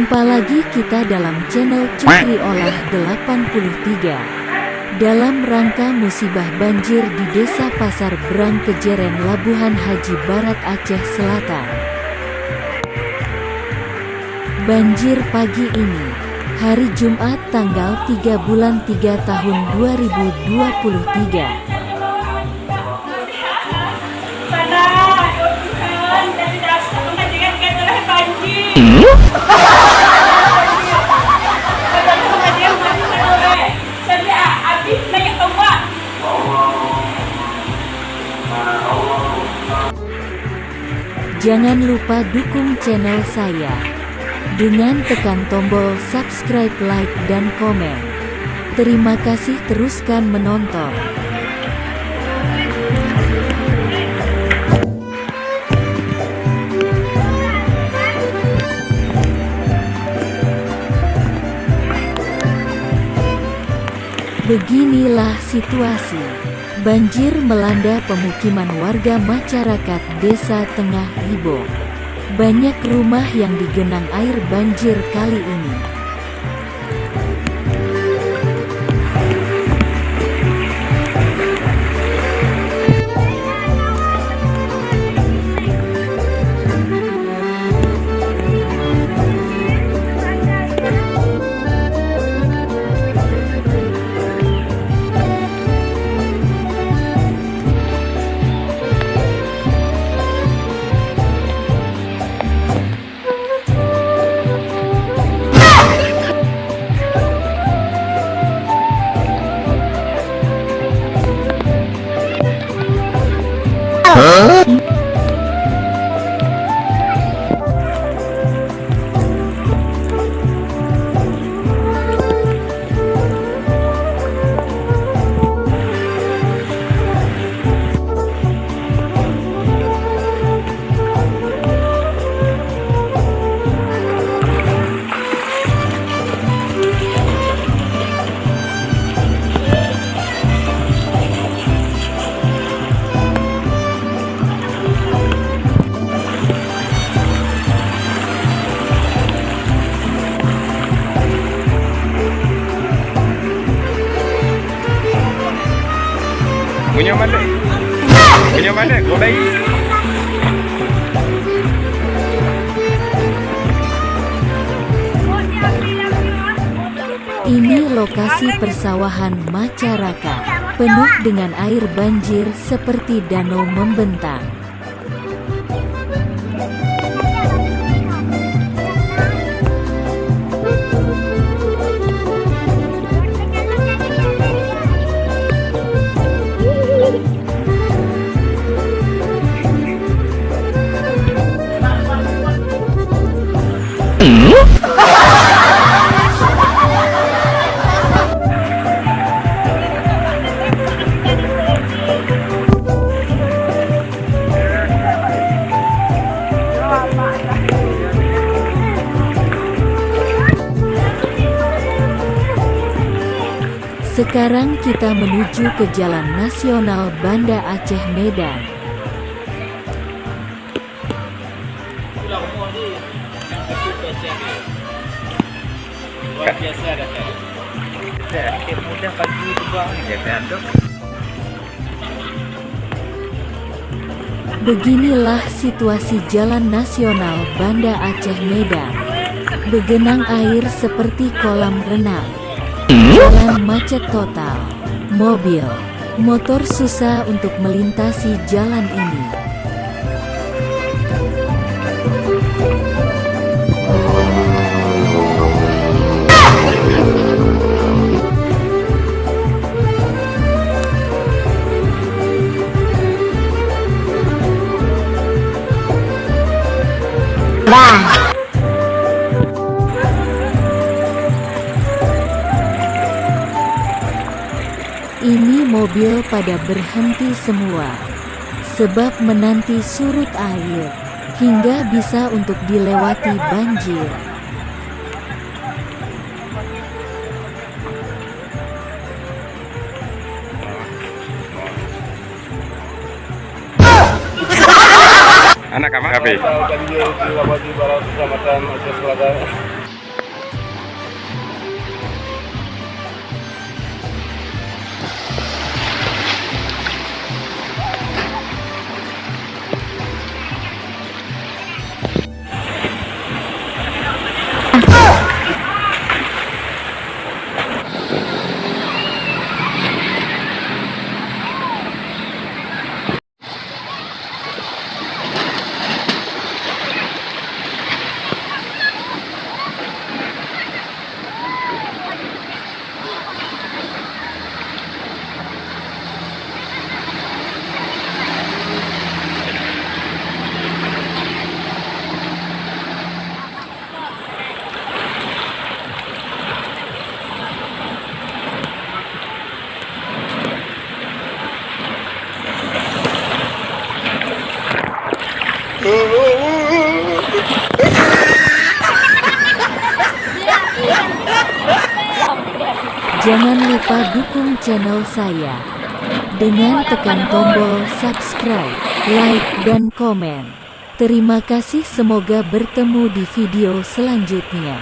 Jumpa lagi kita dalam channel Cukri Olah 83. Dalam rangka musibah banjir di Desa Pasar Berang Kejeren Labuhan Haji Barat Aceh Selatan. Banjir pagi ini, hari Jumat tanggal 3 bulan 3 tahun 2023. Jangan lupa dukung channel saya dengan tekan tombol subscribe, like, dan komen. Terima kasih, teruskan menonton. Beginilah situasi. Banjir melanda pemukiman warga masyarakat Desa Tengah Libo. Banyak rumah yang digenang air banjir kali ini. Punya mana? Kodai. Ini lokasi persawahan masyarakat, penuh dengan air banjir seperti danau membentang. Sekarang kita menuju ke Jalan Nasional Banda Aceh Medan. Luar biasa dah. Mudah pagi tu bang ya kan. Beginilah situasi Jalan Nasional Banda Aceh Medan. Begenang air seperti kolam renang. Jalan macet total. Mobil, motor susah untuk melintasi jalan ini. Ini mobil pada berhenti semua, sebab menanti surut air, hingga bisa untuk dilewati banjir. Anak kamu? Kapi. Banjir di Labuan Barat, Kecamatan Aceh Selatan. Jangan lupa dukung channel saya dengan tekan tombol subscribe, like, dan komen. Terima kasih, semoga bertemu di video selanjutnya.